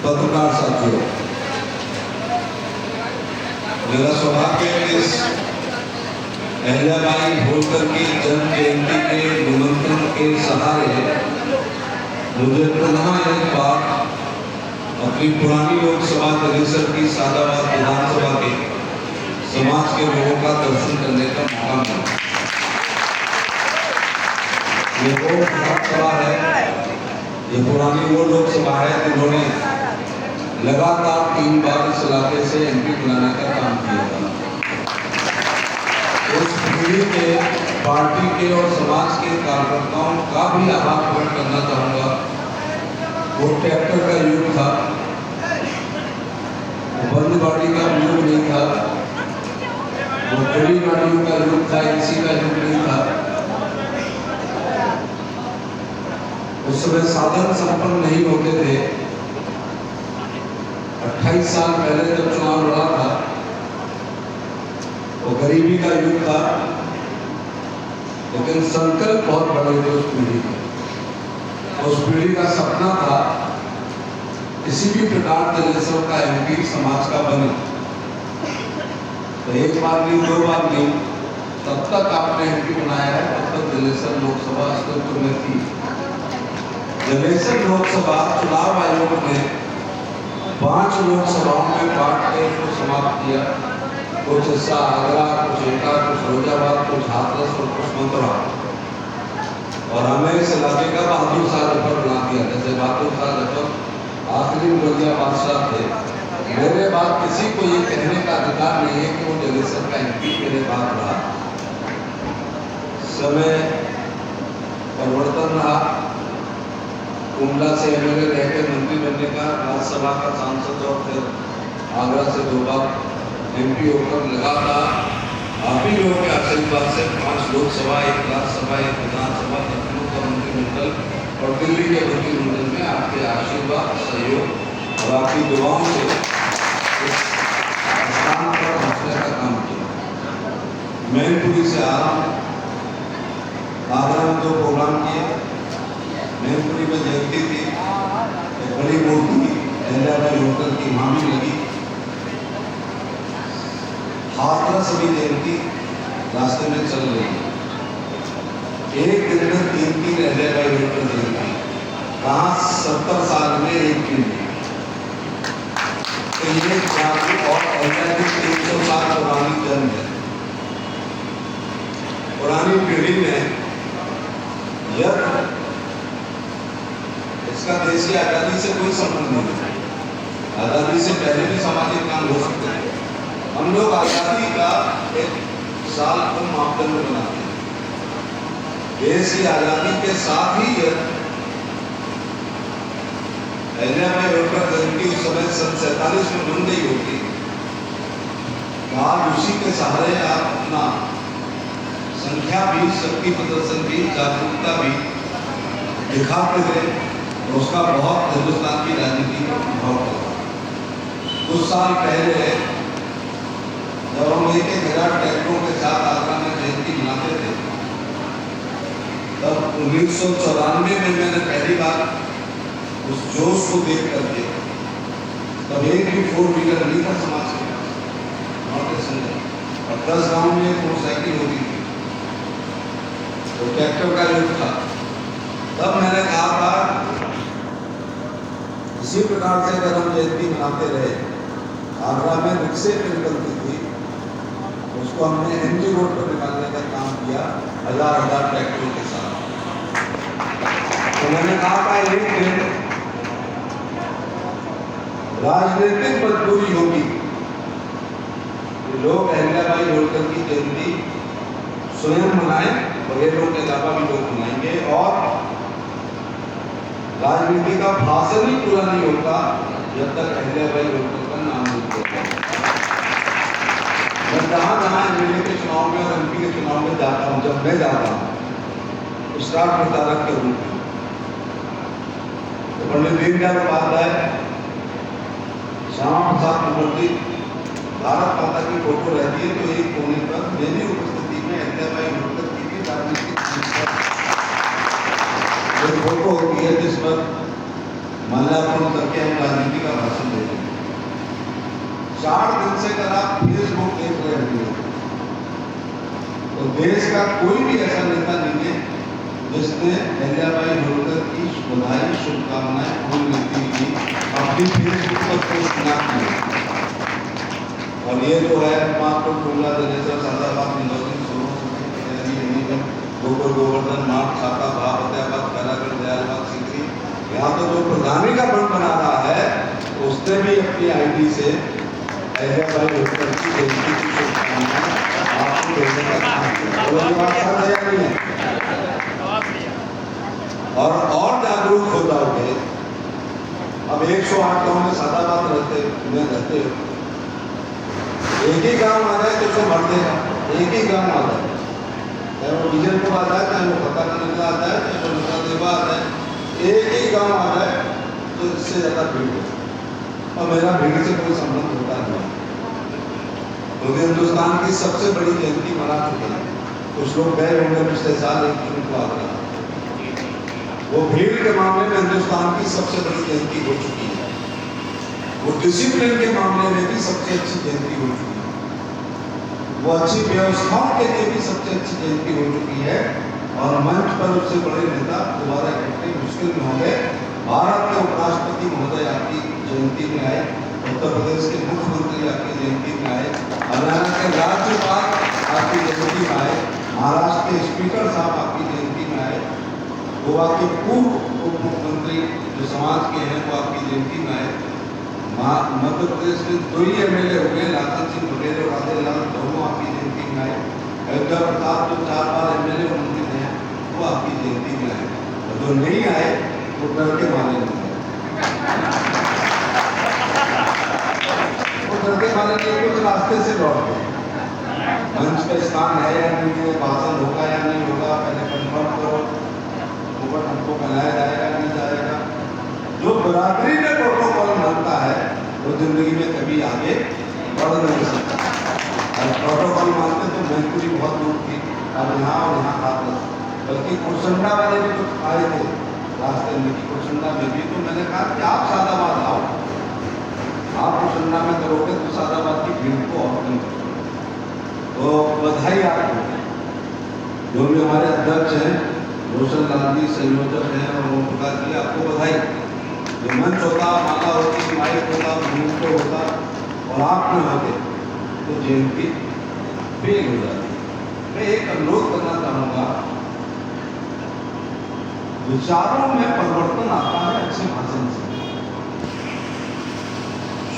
पत्रकार साथियों, मेरा सौभाग्य है इस अहिल्याबाई होलकर की जन्म जयंती के निमंत्रण के सहारे मुझे पुनः एक बार अपनी पुरानी लोकसभा परिसर की सादाबाद विधानसभा के समाज के लोगों का दर्शन करने का मौका मिला। ये वो विधानसभा है, ये पुरानी वो लोकसभा है जिन्होंने लगातार 3 बार इस इलाके से एमपी बनाने का काम किया था। उस पीढ़ी के, पार्टी के और समाज के कार्यकर्ताओं का भी आभार प्रकट करना चाहूँगा। वो ट्रैक्टर का युग था, बंद गाड़ी का युग नहीं था, वो बड़ी गाड़ियों का युग था, एसी का युग नहीं था। उस समय साधन संपन्न नहीं होते थे। 28 साल पहले जब चुनाव लड़ा था वो गरीबी का युग था, लेकिन संकल्प बहुत बड़े थे उस पीढ़ी के। उस पीढ़ी का सपना था किसी भी प्रकार जलेसर का एमपी समाज का बने। तो एक बार नहीं, 2 बार नहीं, तब तक आपने एमपी बनाया है तब तक जलेसर लोकसभा अस्तित्व में थी। जलेसर लोकसभा चुनाव आयोग ने 5 लोकसभाओं में बांट के उसको समाप्त किया। कुछ हिस्सा आगरा, कुछ एटा, कुछ फिरोजाबाद, कुछ हाथरस और कुछ मंदसौर, और हमें इस इलाके का बहादुर शाह जफर बना दिया। जैसे बहादुर शाह जफर आखिरी मुगलिया बादशाह थे, मेरे बाद किसी को ये कहने का अधिकार नहीं है कि वो जलेसर का एमपी मेरे बाद रहा। समय परिवर्तन रहा, कुंडला से एमएलए रह के मंत्री बनने का, राज्यसभा का सांसद और फिर आगरा से 2 बार एमपी होकर लगातार आप ही लोगों के आशीर्वाद से 5 लोकसभा, 1 राज्यसभा, 1 विधानसभा, लखनऊ का मंत्रिमंडल और दिल्ली के मंत्रिमंडल में आपके आशीर्वाद, सहयोग और आपकी दुआओं से इस स्थान पर पहुंचने का काम किया। मैनपुरी से आ रहा हूँ, आगरा में 2 प्रोग्राम किए। मैनपुरी में जयंती थी, एक बड़ी मूर्ति अहिल्याबाई होलकर की वहाँ भी लगी। हाथरस भी जयंती रास्ते में चल रही है। एक दिन में 3 अहिल्याबाई होलकर जयंती, कहाँ 70 साल में एक दिन। तो ये जागरूक और अहिल्या की 300 साल पुरानी जन्म है। पुरानी पीढ़ी में यह इसका देश की आज़ादी से कोई संबंध नहीं है। आज़ादी से पहले भी सामाजिक काम हो सकते हैं। हम लोग आज़ादी का एक साल को मापदंड बनाते हैं। देश की आज़ादी के साथ ही अहिल्याबाई होलकर जयंती उस समय सन 47 में बन गई होती, आज उसी के सहारे आप अपना संख्या भी, शक्ति प्रदर्शन भी, जागरूकता भी दिखाते थे। उसका बहुत हिंदुस्तान की राजनीति पर प्रभाव पड़ा। कुछ साल पहले जब हम 1,000 ट्रैक्टरों के साथ आगरा में जयंती मनाते थे, तब 1994 में मैंने पहली बार उस जोश को देख करके, तब एक भी 4 व्हीलर नहीं था समाज के पास, और 10 गाँव में मोटरसाइकिल होती थी, तो ट्रैक्टर का युग था। तब मैंने कहा था इसी प्रकार से अगर हम जयंती मनाते रहे, आगरा में रिक्शे पे निकलती थी, उसको हमने एमजी रोड पर निकालने का काम किया 1000 ट्रैक्टरों के साथ। तो मैंने कहा था एक दिन राजनीतिक मजबूरी होगी कि लोग अहिल्याबाई होलकर की जयंती स्वयं मनाएं, बगैरों के अलावा भी लोग मनाएंगे, और राजनीति का भाषण ही पूरा नहीं होता जब तक अहिल्याबाई होलकर का नाम नहीं होता। मैं जहाँ एमएलए के चुनाव में और एमपी के चुनाव में जाता हूँ, जब मैं जाता हूँ स्टार प्रचारक के रूप में, तो पंडित दीनदयाल उपाध्याय, श्यामा प्रसाद मुखर्जी, भारत माता की फोटो रहती है, तो एक कोने पर मेरी उपस्थिति में अहिल्याबाई होलकर की भी राजनीतिक फोटो होती है जिस पर माल्यार्पण करके हम राजनीति का 4 दिन से अगर आप फेसबुक देख रहे होंगे तो देश का कोई भी ऐसा नेता नहीं है जिसने अहिल्याबाई होलकर की बधाई शुभकामनाएं पुण्यतिथि की अपनी फेसबुक पर पोस्ट ना की। और ये जो है आपको टोला जनेसर सादाबाद निलोनी सोनो गोकुल गोवर्धन मार्ग छाता भाव फतेहाबाद कैलागढ़ दयालबाग सिकरी, यहाँ तो जो प्रधानी का बंद बना रहा है उसने भी अपनी आईडी से अहिल्याबाई होलकर की जयंती की शुभकामनाएं आपको देने का काम किया। वो बात सच है नहीं है? और जागरूक हो जाओगे। अब 108 गाँव में सादाबाद रहते हो, एक ही गांव आ जाए तो भर देगा, एक ही गांव आ जाए, चाहे वो डीजलपुर आ जाए, चाहे वो पता निकला आ जाए, चाहे वो नशा देवा आ जाए, एक ही गांव आ जाए तो इससे ज़्यादा भीड़ हो। और मेरा भीड़ से कोई संबंध होता नहीं, क्योंकि हिंदुस्तान की सबसे बड़ी जयंती मना चुके हैं। कुछ लोग गए होंगे पिछले साल एक जून को आगरा, वो भीड़ के मामले में हिंदुस्तान की सबसे बड़ी जयंती हो चुकी है। वो डिसिप्लिन के मामले में भी सबसे अच्छी जयंती हो चुकी है। वो अच्छी व्यवस्थाओं के लिए भी सबसे अच्छी जयंती हो चुकी है। और मंच पर उससे बड़े नेता दोबारा इकट्ठे मुश्किल में होंगे। भारत के उपराष्ट्रपति महोदय आपकी जयंती में आए, उत्तर प्रदेश के मुख्यमंत्री आपकी जयंती में आए, हरियाणा के राज्यपाल आपकी जयंती में आए, महाराष्ट्र के स्पीकर साहब आपकी जयंती में आए, गोवा के पूर्व उप मुख्यमंत्री जो समाज के हैं वो आपकी जयंती में आए, मध्य प्रदेश में 2 ही एमएलए हो गए, लाखन सिंह पटेल और राधे लाल दोनों आपकी जयंती में आए, अयोध्या प्रताप जो 4 बार एमएलए मंत्री हैं वो आपकी जयंती में आए, और जो नहीं आए वो डर के मारे नहीं आए। वो डर के मारे नहीं, कुछ रास्ते से लौट गए। मंच पे स्थान है या नहीं है, भाषण होगा या नहीं होगा, पहले कंफर्म करो, मुकुट हमको बनाया जाएगा नहीं जाएगा। जो बराबरी में प्रोटोकॉल मानता है वो जिंदगी में कभी आगे बढ़ नहीं सकता। और प्रोटोकॉल मानते तो मैत्री बहुत दूर थी, अब यहाँ और यहाँ हाथ लगा। बल्कि कुरसंडा वाले भी कुछ आए थे रास्ते में, कि कुरसंडा में भी, तो मैंने कहा कि आप सादाबाद आओ, आप कुरसंडा में करोगे तो सादाबाद की भीड़ को और कम करोगे। तो बधाई आपको, जो भी हमारे अध्यक्ष हैं रोशन लाल जी, संयोजक हैं, और ओम प्रकाश जी, आपको बधाई। जो मंच होता, माला होती, माइक होता, मूर्त होता और आप न होते तो जयंती फेल हो जाती। मैं एक अनुरोध करना चाहूँगा, विचारों में परिवर्तन आता है अच्छे भाषण से।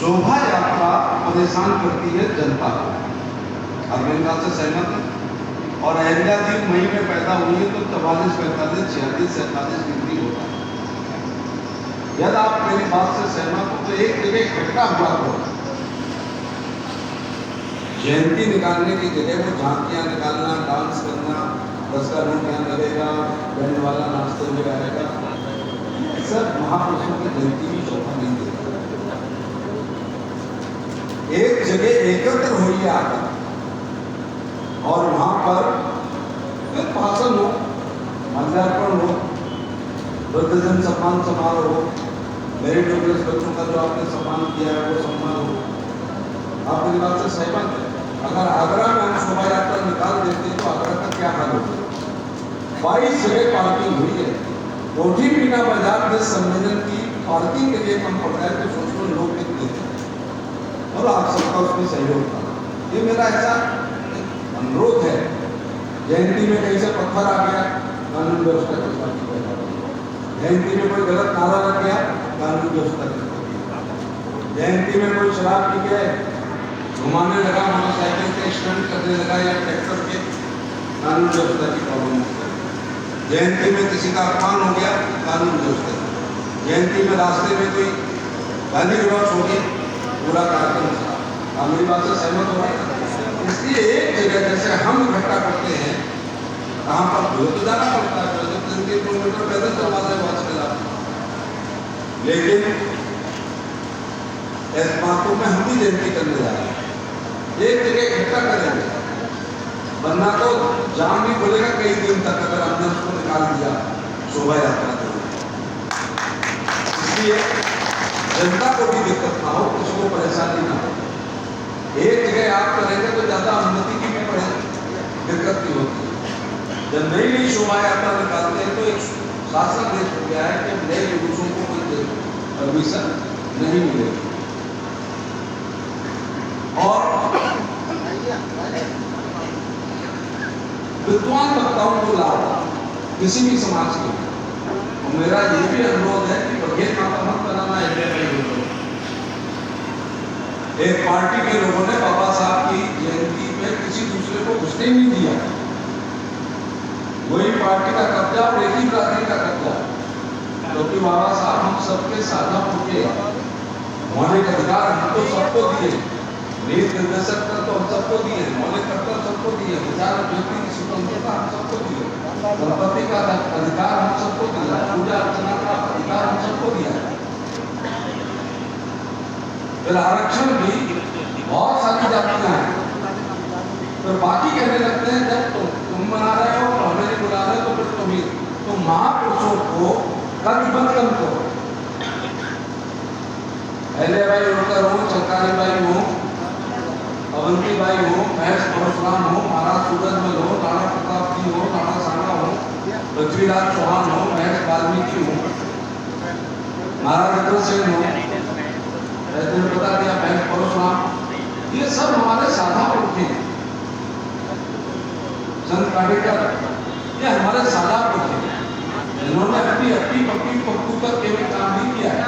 शोभा यात्रा परेशान करती है जनता को, आप मेरी बात से सहमत हैं? और अहिल्या जी मई में पैदा हुई है तो 44, 45, 46, 47 डिग्री होता है। यदि आप मेरी बात से सहमत हो तो एक जगह इकट्ठा हुआ हो, जयंती निकालने की जगह वो झांकियाँ निकालना, डांस करना, 10 का नोट यहाँ लगेगा, बैंड वाला नाचते हुए आएगा, सब महापुरुषों की जयंती भी शोभा नहीं देगा। एक जगह एकत्र होइए आकर और वहाँ पर फिर भाषण हो, माल्यार्पण हो, वृद्धजन सम्मान समारोह हो, मेरिटोरियस बच्चों का जो आपने सम्मान किया है वो सम्मान हो। आप मेरी बात से सहमत है? अगर आगरा में हम शोभा यात्रा निकाल देते तो आगरा का क्या हाल होगा? 22 जगह पार्किंग हुई है। कोठी मीना बाजार में सम्मेलन की पार्किंग के लिए कम पड़ रहा है तो सोचो लोग कितने थे, और आप सबका उसमें सहयोग था। ये मेरा ऐसा अनुरोध है। जयंती में कहीं से पत्थर आ गया, कानून व्यवस्था के साथ जयंती में कोई गलत नारा लग गया, कानून व्यवस्था के जयंती में कोई शराब पी के घुमाने लगा, मोटरसाइकिल के स्टंट करने लगा या ट्रैक्टर के, कानून व्यवस्था की प्रॉब्लम हो गई। जयंती में किसी का अपमान हो गया, कानून व्यवस्था। जयंती में रास्ते में कोई गाली गलौज हो गई, पूरा कार्यक्रम था। आप मेरी बात से सहमत हो रहे हैं? इसलिए एक जगह जैसे हम इकट्ठा करते हैं, कहाँ पर दूर तो जाना पड़ता है, 3 किलोमीटर पैदल चलवाते हैं आजकल आप, लेकिन इस बातों में हम भी जयंती करने जा रहे हैं। एक जगह इकट्ठा करेंगे, वरना तो जाम भी बोलेगा कई दिन तक अगर हमने उसको निकाल दिया शोभा यात्रा को। इसलिए जनता को भी दिक्कत ना हो, किसी को परेशानी ना हो। एक जगह आप करेंगे तो ज्यादा उन्नति की भी दिक्कत की होती है। जब नई नई शोभा यात्रा निकालते हैं तो एक शासन देश हो गया है कि नए जुलूसों को कोई परमिशन नहीं मिलेगी। और विद्वान वक्ताओं को लाभ किसी भी समाज के, और मेरा ये भी अनुरोध है कि बघेल माता मत बनाना है। एक पार्टी के लोगों ने बाबा साहब की जयंती पे किसी दूसरे को घुसने नहीं दिया। वही पार्टी का कब्जा और एक ही बिरादरी का कब्जा, क्योंकि बाबा साहब हम सबके साझा होके मौलिक अधिकार हमको सबको दिए, नीति निर्देशक तो हम सबको दिए, मौलिक कर्तव्य सबको दिए, विचार व्यक्ति की स्वतंत्रता हम सबको दिए, संपत्ति का अधिकार हम सबको दिया, पूजा अर्चना का अधिकार हम सबको दिया। फिर आरक्षण भी बहुत सारी जातियां हैं, तो बाकी कहने लगते हैं जब तुम मना रहे हो तो हमें नहीं बुला रहे, तो फिर तुम महापुरुषों को कद्बंद करो। अहल्या बाई होलकर हो, चंकारी बाई हो, अवंती बाई हो, महेश परशुराम हो, महाराज सूरजमल हो, राणा प्रताप जी हो, राणा सांगा हो, पृथ्वीराज चौहान हो, महेश वाल्मीकि हो, महाराज अग्रसेन हो, बता दिया महेश परशुराम, ये सब हमारे साधा पुरखे हैं। संत काटेकर ये हमारे साधा पुरखे हैं। इन्होंने अपनी अपनी पक्की पक्कू पर केवल काम नहीं किया है,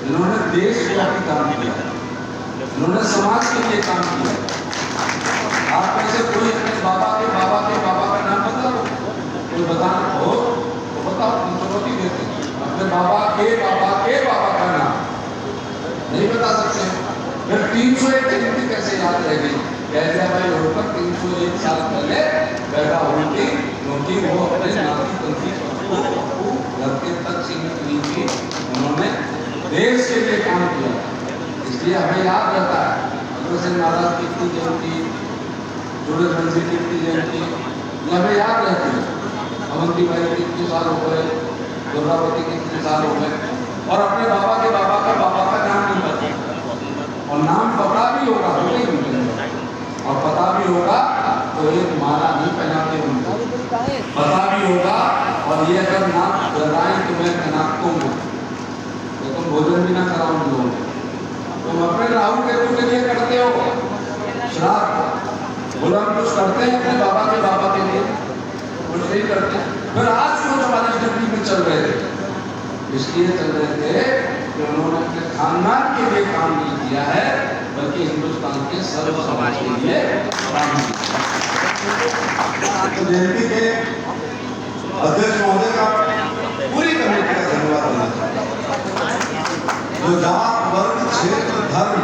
इन्होंने देश व्यापी काम किया है, इन्होंने समाज के लिए काम किया है। आप में से कोई अपने बाबा के बाबा का नाम बता दो, कोई बताना हो तो बताओ, हम चुनौती देते हैं। अपने बाबा के बाबा का नाम नहीं बता सकते। फिर 301 जयंती कैसे याद रहेगी? अहल्या बाई होलकर 301 साल पहले पैदा हुई थी, क्योंकि वो अपने नाती पंथी को घर के तक सीमित नहीं थी, उन्होंने देश के लिए काम किया, इसलिए हमें याद रहता है। अग्रसेन महाराज की इतनी जयंती, सूरजमल जी की इतनी जयंती, ये हमें याद रहती है। अवंती बाई के कितने साल हो गए, दुर्गावती के कितने साल हो गए, और अपने बाबा के बाबा का नाम नहीं पता, और नाम पता भी होगा तो नहीं मिलेगा, और पता भी होगा तो एक माला नहीं पहनाते उनको, पता भी होगा, और ये अगर नाक लगाएं तो मैं पहनाता हूँ, तो तुम भोजन भी ना कराओ। तुम अपने राहु केतु के लिए करते हो श्राद्ध, बोला हम कुछ करते हैं अपने बाबा के लिए, कुछ नहीं करते। फिर आज क्यों 44 डिग्री में चल रहे थे? इसलिए चल रहे थे कि उन्होंने अपने खानदान के लिए काम नहीं किया है, बल्कि हिंदुस्तान के सर्व समाज के लिए काम किया। तो जयंती के अध्यक्ष महोदय का पूरी कमेटी का धन्यवाद देना चाहिए। जो जात वर्ग क्षेत्र धर्म,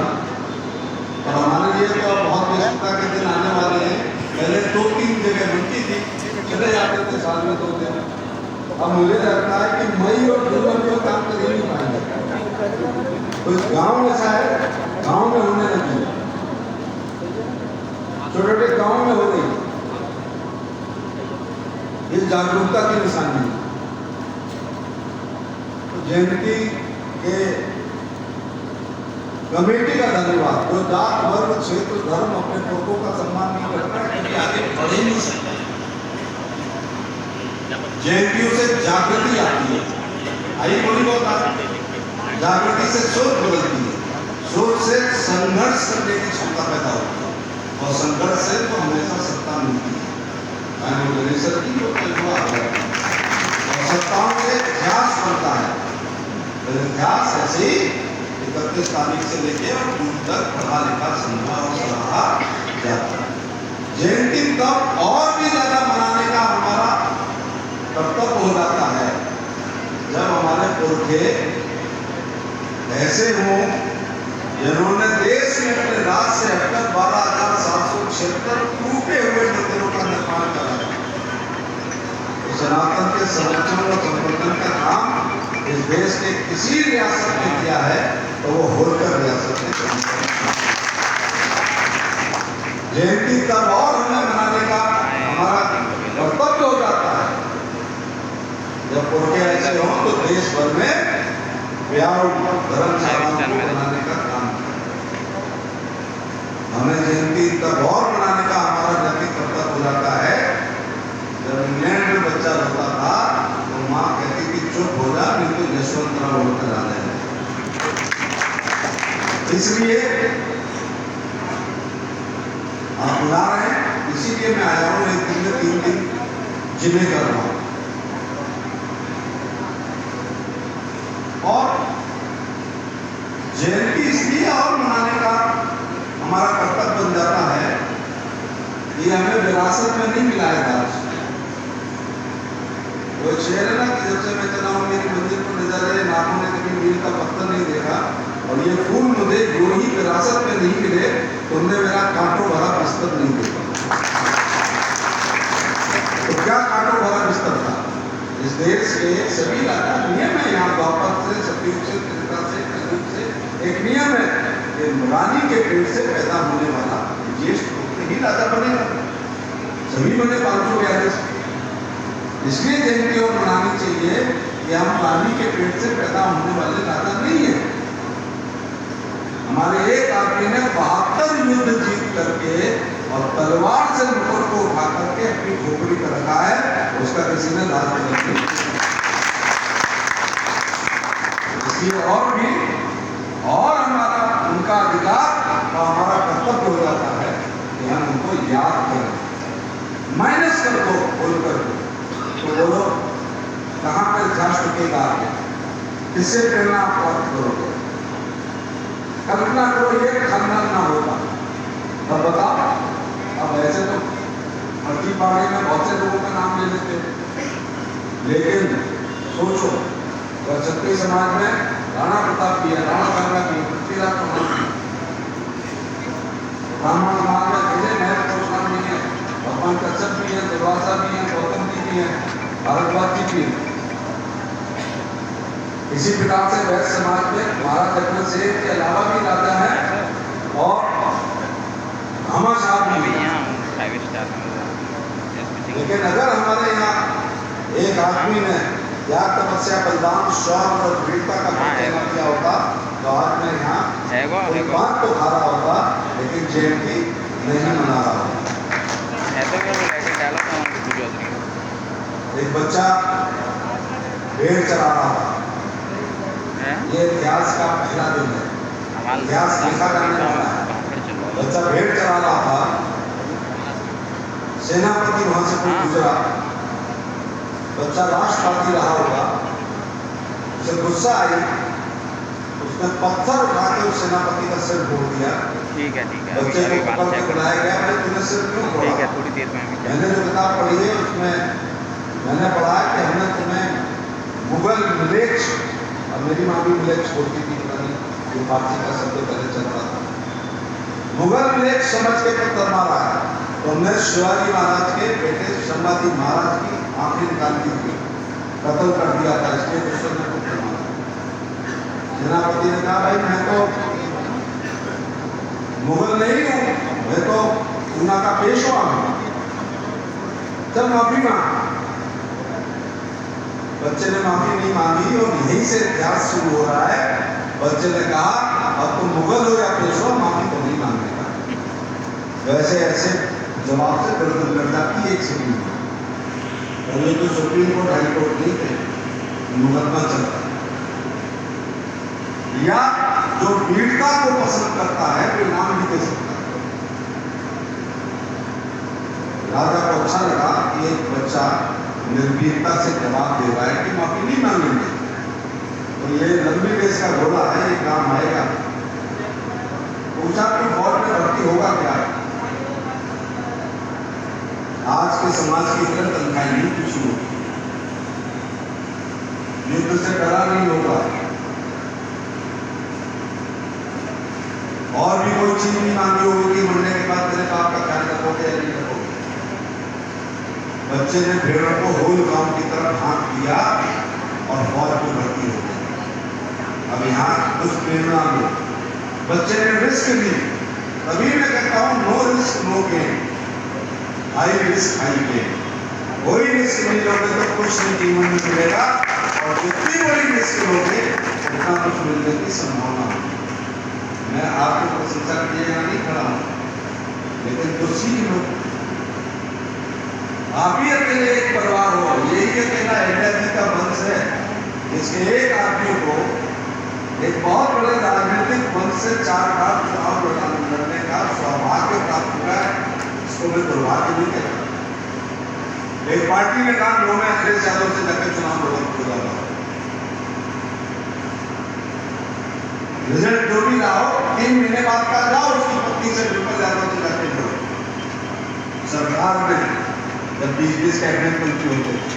और हमारे लिए तो बहुत व्यस्तता के दिन आने वाले हैं। पहले 2-3 जगह बनती थी, चले जाते थे साल में 2 दिन। अब मुझे लगता है कि मई और जून में काम कर ही नहीं पाएंगे। कुछ गांव ऐसा है, गांव में होने लगी, छोटे-छोटे गांव में हो गई, ये जागरूकता की निशानी है। तो जयंती के कमेटी का धन्यवाद। जो जात वर्ग क्षेत्र धर्म अपने पुरखों का सम्मान नहीं करता है, क्योंकि आगे बढ़ ही नहीं सकता। जयंतियों से जागृति आती है, आई थोड़ी बहुत आती है, जागृति से सोच बदलती है, सोच से संघर्ष करने की क्षमता पैदा होती है, और संघर्ष से तो हमेशा सत्ता मिलती है, और सत्ताओं से इतिहास बनता है। इतिहास ऐसे ही 31 तारीख से लेके और जून तक पढ़ा लिखा समझा और सलाहा जाता है। जयंती तब और भी ज्यादा मनाने का हमारा कर्तव्य हो जाता है जब हमारे पुरखे ऐसे हों जिन्होंने देश में अपने राज से हटकर 12,776 टूटे हुए मंदिरों का निर्माण करा। तो सनातन के संरक्षण और संवर्धन का काम इस देश के किसी रियासत ने किया है तो वो होलकर रियासत ने किया। जयंती तब और हमें मनाने का हमारा कर्तव्य हो जाता है जब पुरखे ऐसे हों तो देश भर में व्यायाम धर्मशालाओं को बनाने का काम किया। इसलिए आप बुला रहे हैं, इसीलिए मैं आया हूँ। एक दिन में 3 दिन जिम्मे कर रहा हूँ और जयंती इसलिए और मनाने का हमारा कर्तव्य बन जाता है, ये हमें विरासत में नहीं मिला है दास। वो शेर है ना कि जब से मैं चला हूँ मेरी मंदिर पर नजर है, नामों ने कभी मील का पत्थर नहीं देखा, और ये फूल मुझे जो ही विरासत में नहीं मिले, तुमने मेरा कांटों भरा बिस्तर नहीं देखा। तो क्या कांटों भरा बिस्तर था? इस देश के सभी राजा नियम है, यहाँ द्वापर से, सतयुग से, त्रेता से, कलयुग से एक नियम है कि रानी के पेट से पैदा होने वाला ज्येष्ठ पुत्र ही राजा बनेगा। सभी बने 542। इसलिए जयंती और मनानी चाहिए कि हम रानी के पेट से पैदा होने वाले राजा नहीं है। हमारे एक आदमी ने 72 युद्ध जीत करके और तलवार से मुकुट को उठा करके अपनी खोपड़ी पर रखा है, उसका किसी ने लाज नहीं। इसलिए और हमारा उनका अधिकार और हमारा कर्तव्य हो जाता है कि हम उनको याद करें। माइनस कर दो बोल कर दो तो बोलो कहाँ पे ध्यान टिकेगा आगे, किससे प्रेरणा आप प्राप्त करोगे? कल्पना करो ये खानदान ना होता तब बताओ। अब ऐसे तो फर्जी पार्टी में बहुत से लोगों का नाम ले लेते, लेकिन सोचो अगर क्षत्रिय समाज में राणा प्रताप भी है, राणा सांगा भी है, पृथ्वीराज चौहान भी, ब्राह्मण समाज में विजय महल चौहान भी है, भगवान कश्यप भी है, दुर्वासा भी है, गौतम जी भी है, भारद्वाज जी भी है। इसी प्रकार से वैश्य समाज में महाराज अग्रसेन के अलावा भी राजा है और घमासान भी है। लेकिन अगर हमारे यहाँ एक आदमी ने त्याग, तपस्या, बलिदान, शौर्य और वीरता का परिचय किया होता तो आज मैं यहाँ कोई बात तो खा रहा होता, लेकिन जयंती नहीं मना रहा होता। एक बच्चा भेड़ चरा रहा था। ये इतिहास का पहला दिन है, इतिहास लिखा जाने वाला है। बच्चा भेड़ चरा रहा था, सेनापति वहां से कोई गुजरा, बच्चा राष्ट्रवादी रहा होगा, उसे गुस्सा आई, उसने पत्थर उठा के उस सेनापति का सिर फोड़ दिया। ठीक है बच्चे को पकड़ के बुलाया गया, भाई तूने सिर क्यों फोड़ा? ठीक है, थोड़ी देर में मैंने जो किताब पढ़ी है उसमें मैंने पढ़ा कि हमने तुम्हें मुगल मिलेक्ष, और मेरी माँ भी मिलेक्ष बोलती थी, जो फारसी का शब्द पहले चल रहा था, मुगल मिलेक्ष समझ के पत्थर मारा है। तो हमने शिवाजी महाराज के बेटे संभाजी महाराज की आंखें निकाल दी थी, कत्ल कर दिया था, इसलिए दुश्मन ने पत्थर मारा। सेनापति ने कहा भाई मैं तो मुगल नहीं हूँ, मैं तो पूना का पेशवा हूँ, चल माफी मांग। बच्चे ने माफी नहीं मांगी और यहीं से इतिहास शुरू हो रहा है। बच्चे ने कहा अब तुम मुगल हो या पेशवा, माफी तो नहीं मांगेगा। वैसे ऐसे जवाब से गर्दन लड़ जाती एक सुप्रीम कोर्ट। पहले तो सुप्रीम कोर्ट हाई कोर्ट नहीं थे, मुकदमा चलता या जो वीरता को पसंद करता है कोई नाम नहीं दे सकता। राजा को अच्छा लगा कि एक बच्चा निर्भीकता से जवाब दे रहा है कि माफी नहीं मांगेंगे, तो ये लंबी देश का घोड़ा है, ये काम आएगा। पूछा कि फौज में भर्ती होगा क्या? आज के समाज की तरह तनख्वाही नहीं कुछ होगी, युद्ध से डरा नहीं होगा, और भी कोई चीज नहीं मांगी होगी कि मरने के बाद तेरे बाप का ख्याल रखोगे या नहीं रखोगे। बच्चे ने भेड़ों को होल गांव की तरफ हाँक दिया और फौज में भर्ती हो गई। अब यहाँ कुछ प्रेरणा लो, बच्चे ने रिस्क ली। तभी मैं कहता हूँ no risk no gain, high risk high gain. कोई रिस्क नहीं लोगे तो कुछ नहीं जीवन में मिलेगा, और जितनी बड़ी रिस्क लोगे उतना कुछ मिलने की संभावना होगी। मैं आपको प्रशंसा किए या नहीं खड़ा हूँ, लेकिन जो सीख लो, आप ही अकेले एक परिवार हो, यही अकेला इंडिया जी का वंश है, जिसके एक आदमी को एक बहुत बड़े राजनीतिक वंश से 4 बार चुनाव लड़ने का सौभाग्य प्राप्त हुआ है, इसको मैं दुर्भाग्य नहीं कहता। एक पार्टी ने कहा लो मैं अखिलेश यादव से जाकर चुनाव लड़ूंगा, रिजल्ट जो भी रहा हो 3 महीने बाद का जाओ उसकी पत्नी से विपल यादव से जाकर लड़ो। सरकार में जब 20-20 कैबिनेट मंत्री होते थे,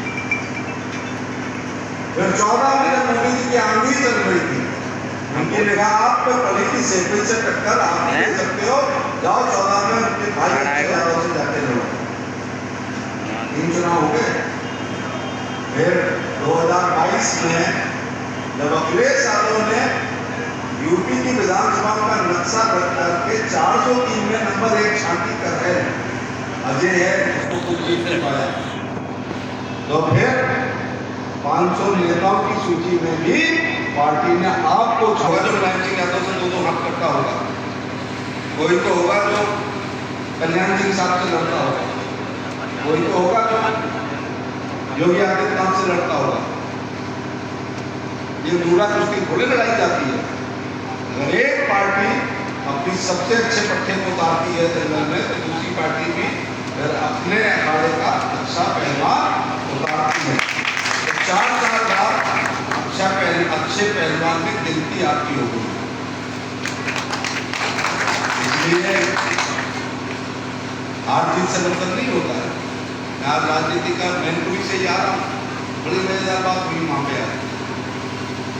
फिर 14 में जब मोदी जी की आंधी चल रही थी, उनकी निगाह आप पे पड़ी की सेफिल से टक्कर आप नहीं दे सकते हो, जाओ 14 में उनके भाई यादव से जाके लड़ो। 3 चुनाव हो गए। फिर 2022 में जब अखिलेश यादव ने यूपी की विधानसभा का नक्शा रख करके 403 में नंबर 1 छांटी कर रहे अजय है, उसको कुछ जीत नहीं पाया, तो फिर 500 नेताओं की सूची में भी पार्टी ने आपको छोड़ा। जो मुलायम सिंह यादव से 2-2 हाथ करता होगा, कोई तो होगा जो कल्याण सिंह साहब से लड़ता होगा, कोई तो होगा जो योगी आदित्यनाथ से लड़ता होगा। ये दूल्हा कुश्ती थोड़ी लड़ाई जाती है। अगर एक पार्टी अपनी सबसे अच्छे पट्टे को उतारती है जंगल में, तो दूसरी पार्टी भी फिर अपने अखाड़े का अच्छा पहलवान उतारती है। 4 बार अच्छे पहलवान की गिनती आपकी होगी। इसलिए हार जीत से मतलब नहीं होता है। मैं आज राजनीति का मैनपुरी से जा रहा हूँ, बड़ी मजेदार बात हुई वहां पे आज।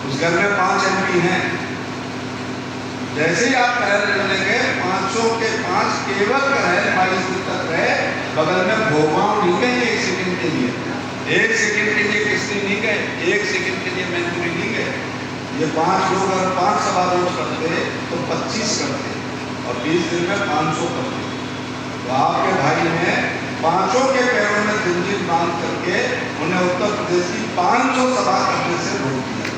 उस घर में 5 MP हैं। जैसे ही आप पहल करने गए, 500 के 5 केवल करें 22 दिन तक रहे, बगल में भोपाल नहीं गए 1 सेकंड के लिए, 1 सेकंड के लिए किसने नहीं गए, 1 सेकंड के लिए मैंने नहीं गए। ये 5 लोग अगर 5 सवा रोज करते तो 25 करते और 20 दिन में 500 करते। तो आपके भाई ने 500 के पैरों में जंजीर बांध करके उन्हें उत्तर प्रदेश की 500 सभा करने से रोक दिया।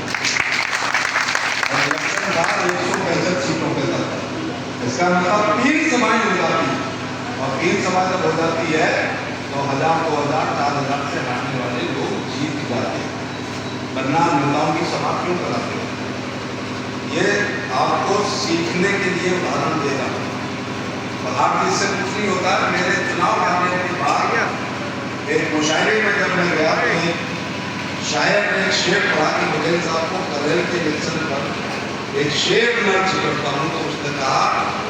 165 सीटों के तक इसका मतलब 3 सभाएं हो जाती, और 3 सभा जब हो जाती है तो 1000, 2000, 4000 से हटने वाले लोग जीत जाते। वरना नेताओं की सभा क्यों कराते हैं? ये आपको सीखने के लिए उदाहरण दे रहा हूँ। भारतीय से कुछ नहीं होता। मेरे चुनाव हारने के बाद एक मुशायरे में जब मैं गया तो एक शायर ने एक शेर पढ़ा कि बघेल साहब को करेल के मिशन पर एक शेर नर्च करता हूँ, तो उसने कहा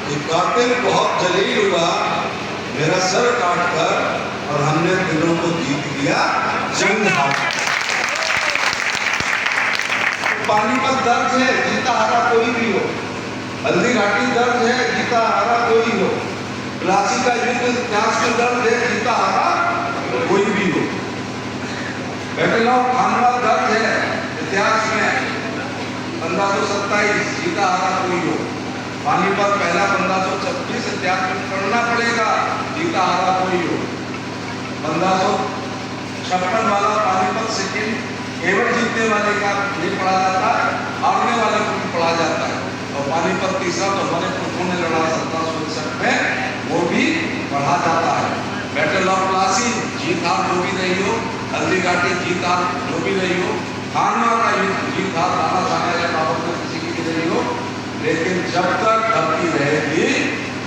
कि कातिल बहुत जलील हुआ मेरा सर काट कर, और हमने दिलों को जीत लिया जंग हार। पानीपत दर्ज है, जीता हारा कोई भी हो। हल्दी घाटी दर्ज है, जीता हारा कोई हो। प्लासी का युद्ध इतिहास में दर्ज है, जीता हारा कोई भी हो। बैटल ऑफ खानवा दर्ज है इतिहास में 1527, जीता हारा कोई हो। पानीपत पहला 1526 इतिहास में पढ़ना पड़ेगा, जीता हारा कोई हो। 1556 वाला पानीपत सेकेंड केवल जीतने वाले का नहीं पढ़ा जाता, हारने वाले को भी पढ़ा जाता है। और पानीपत तीसरा तो हमारे पुरखों ने लड़ा 1761 में, वो भी पढ़ा जाता है। बैटल ऑफ प्लासी जीत हार जो भी रही हो, हल्दी घाटी जीत हार जो भी रही हो, खानवा का युद्ध जीत हार राणा सांगा या बाबर में किसी की भी रही हो, लेकिन जब तक धरती रहेगी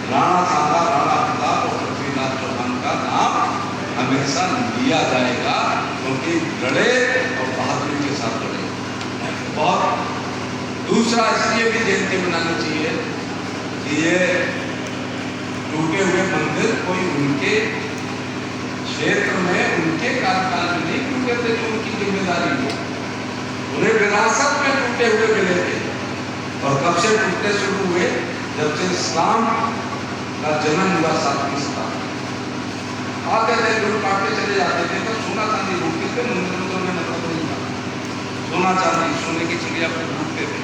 राणा सांगा, राणा प्रताप और पृथ्वीराज चौहान का नाम हमेशा लिया जाएगा, क्योंकि लड़े और बहादुरी के साथ लड़े। और दूसरा इसलिए भी जयंती मनानी चाहिए कि ये टूटे हुए मंदिर कोई उनके क्षेत्र में उनके कार्यकाल में नहीं टूटे थे, जो उनकी जिम्मेदारी हो। उन्हें विरासत में टूटे हुए मिले थे। और कब से टूटने शुरू हुए? जब से इस्लाम का जन्म हुआ 7वीं शताब्दी। आते थे लोग काटते चले जाते थे, तो सोना चांदी लूटते थे, मंदिरों में मतलब नहीं था। सोना चांदी सोने की चिड़िया को लूटते थे।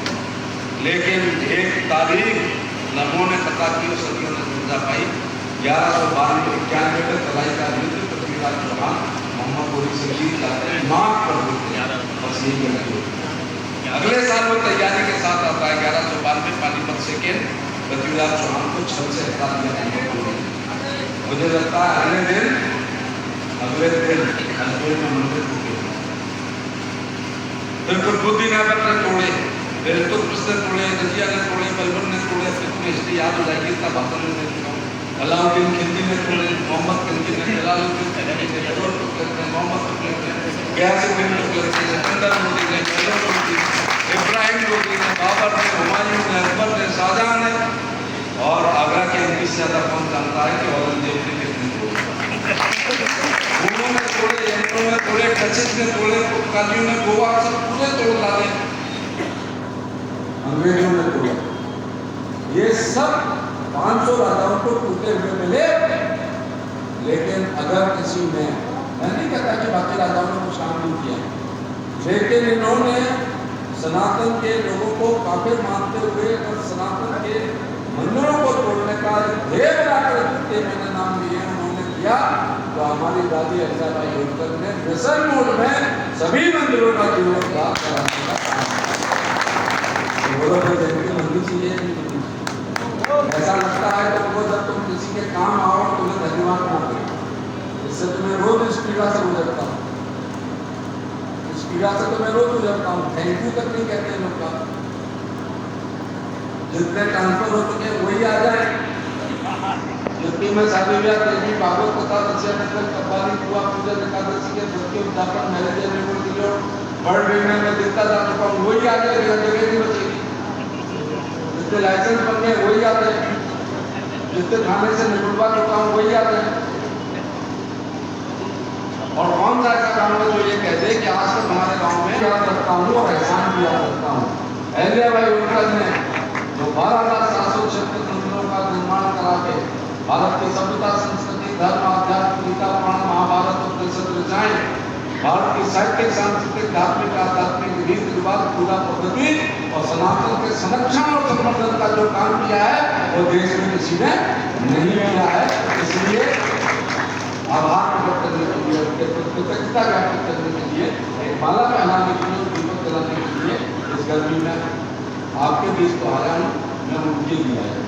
लेकिन एक तारीख लम्हों ने पता की, सदियों ने समझा पाई। 1192-91 में तलाई का युद्ध पृथ्वीराज चौहान मोहम्मद गोरी से जीत जाते हैं, माफ कर देते हैं। बस यही गलती होती है। अगले साल वो तैयारी के साथ आता है 1192 पानीपत सेकेंड, पृथ्वीराज चौहान को छल से हटा दिया जाएगा। मुझे लगता है अगले दिन हल्द्वानी में मंदिर टूटे, फिर कुतुबुद्दीन ऐबक ने तोड़े, फिर तुर्कस ने तोड़े, रजिया ने तोड़े, बलबन ने तोड़े, फिर तुम्हें हिस्ट्री याद हो जाएगी, इतना भाषण में देती हूँ। अलाउद्दीन खिलजी ने तोड़े, मोहम्मद खिलजी ने, जलालुद्दीन खिलजी ने, हेरोड तुगलक ने, मोहम्मद तुगलक ने, गयासुद्दीन तुगलक ने, सिकंदर लोदी ने, हैदर लोदी ने, इब्राहिम लोदी ने, बाबर ने, हुमायूं ने, अकबर ने, शाहजहां ने, और आगरा के 29 से ज़्यादा कौन जानता है कि औरंगजेब ने कितने तोड़े? उन्होंने तोड़े, यमुनों ने तोड़े, कशिश ने तोड़े, पुर्तगालियों ने गोवा सब पूरे तोड़ डाले, अंग्रेजों ने तोड़ा। ये सब 500 राजाओं को टूटे हुए मिले। लेकिन अगर किसी ने, मैं नहीं कहता कि बाकी राजाओं ने कुछ काम नहीं किया, लेकिन इन्होंने सनातन के लोगों को काफिर मानते हुए और सनातन के मंदिरों को तोड़ने का ध्येय बनाकर जितने मैंने नाम लिए उन्होंने किया, तो हमारी दादी अहिल्याबाई होलकर ने मिशन मोड में सभी मंदिरों का जीर्णोद्धार कराने का काम किया। मंदिर चाहिए, ऐसा लगता है तुमको जब तुम किसी के काम आओ तुम्हें धन्यवाद ना करो, इससे तुम्हें रोज इस पीड़ा से गुजरता हूँ, इस पीड़ा से तो मैं रोज गुजरता हूँ। थैंक यू तक नहीं कहते लोग का, जितने ट्रांसफर हो चुके वही आ जाए, जितनी में शादी ब्याह देवी भागवत कथा दक्षिण नगर कपाली दुआ पूजा एकादशी के भक्ति उद्यापन मैरिज एनिवर्सरी दिलो बर्ड में मैं दिखता जा चुका हूँ, वही आ जाए, जगह नहीं बचेगी। जितने लाइसेंस बन गए वही आ जाए, जितने थाने से निकलवा चुका हूँ वही आ जाए। और कौन सा ऐसा काम है जो ये कहते कि आज तक हमारे गांव में याद रखता हूँ और एहसान भी याद रखता हूँ। अहिल्याबाई होलकर ने जो 12,776 मंदिरों का निर्माण करा के भारत की सभ्यता, संस्कृति, धर्म, आध्यात्म, गीता, पुराण, महाभारत, उपनिषद रचाएं, भारत की साहित्यिक, सांस्कृतिक, धार्मिक, आध्यात्मिक रीति रिवाज, पूजा पद्धति और सनातन के संरक्षण और संवर्धन का जो काम किया है वो देश में किसी ने नहीं किया है। इसलिए आभार प्रकट करने के लिए, उनके कृतज्ञता ज्ञापित करने के लिए, एक माला पहनाने के लिए, दीपक जलाने के लिए इस गर्मी में आपके बीच तो आया हूँ, मैं उनके लिए आया।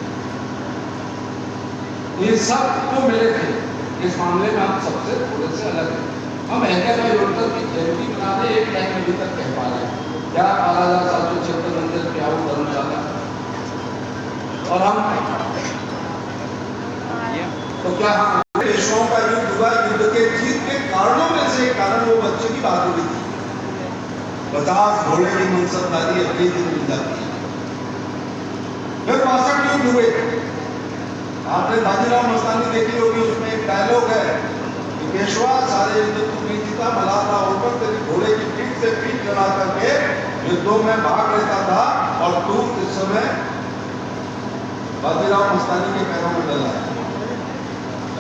ये सब तो मिले थे, इस मामले में हम सबसे थोड़े से अलग हैं। हम अहिल्याबाई होलकर की जयंती मनाने एक लाइन अभी तक कह पा रहे हैं, क्या 12,776 मंदिर प्याऊ धर्मशाला, और हम तो क्या हम पेशवाओं का युद्ध हुआ, युद्ध के जीत के कारणों में से एक कारण वो बच्चे की बहादुरी थी। 50 घोड़े की मनसबदारी अगले दिन मिल जाती है। फिर 62 युद्ध हुए, आपने बाजीराव मस्तानी देखी होगी, उसमें एक डायलॉग है कि पेशवा सारे युद्ध तू जीता, मल्हारराव होलकर तेरी घोड़े की पीठ से पीठ लड़ा करके युद्धों में भाग लेता था और तू इस समय बाजीराव मस्तानी के पैरों में डला है।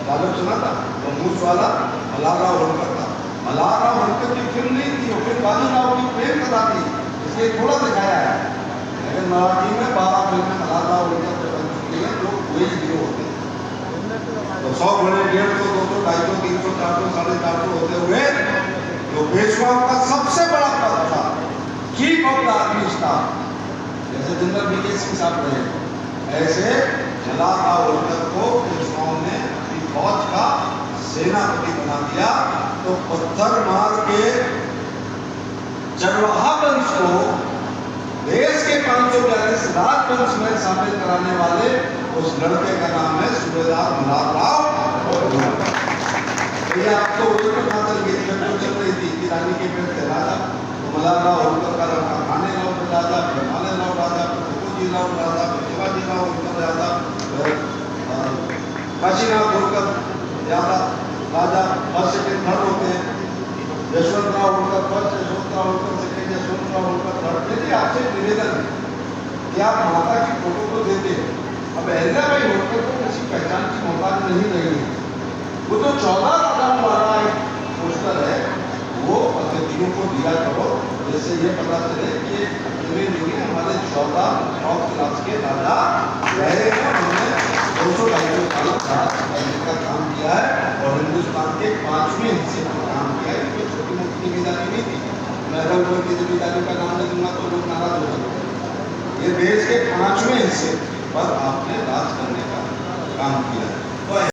डायलॉग सुना था, वो मूस वाला मल्हारराव होलकर था। मल्हारराव होलकर की फिल्म नहीं थी, वो फिल्म बाजीराव की प्रेम कथा थी, इसलिए थोड़ा दिखाया है। लेकिन मराठी में 12 फिल्में मल्हारराव होलकर पे बन चुकी है, जो कोई हीरो होते हैं। तो 100 घोड़े 150, 200, 250, 300, 400, 450 होते हुए जो पेशवाओं का सबसे बड़ा पद था, chief of the army staff, जैसे जनरल वीके सिंह साहब रहे, ऐसे मल्हारराव होलकर को पेशवाओं ने फौज का सेनापति बना दिया। तो पत्थर मार के चरवाहा वंश को देश के 542 राजवंश में शामिल कराने वाले उस लड़के का नाम है सूबेदार मल्हारराव होलकर। ये आपको वही पता चल गई थी, चल रही थी कि रानी के पेट थे राजा, तो मल्हारराव होलकर का लड़का खानेराव राजा, फिर मालेराव राजा, फिर तुकोजीराव राजा, फिर शिवाजीराव होलकर राजा, काशीनाथ होलकर राजा फर्स्ट सेकेंड थर्ड होते हैं। Yashwantrao Holkar first, Yashwantrao Holkar second, Yashwantrao Holkar third. देखिए आपसे निवेदन है कि आप माता की फोटो को देते हैं। अब अहिल्याबाई होलकर को किसी पहचान की मोहताज नहीं रही है। वो जो 14 राजाओं वाला एक पोस्टर है वो अतिथियों को दिया करो, जिससे ये पता चले कि अकेले नहीं हमारे 14 टॉप क्लास के राजा रहे हैं, उन्होंने 200-250 साल राज का काम किया है और हिंदुस्तान के 5वें हिस्से पर काम किया है। कोई छोटी मोटी जिम्मेदारी नहीं थी। मैं अगर की जिम्मेदारी का नाम नहीं दूंगा तो लोग नाराज हो जाएंगे। ये देश के 5वें हिस्से पर आपने राज करने का काम किया है।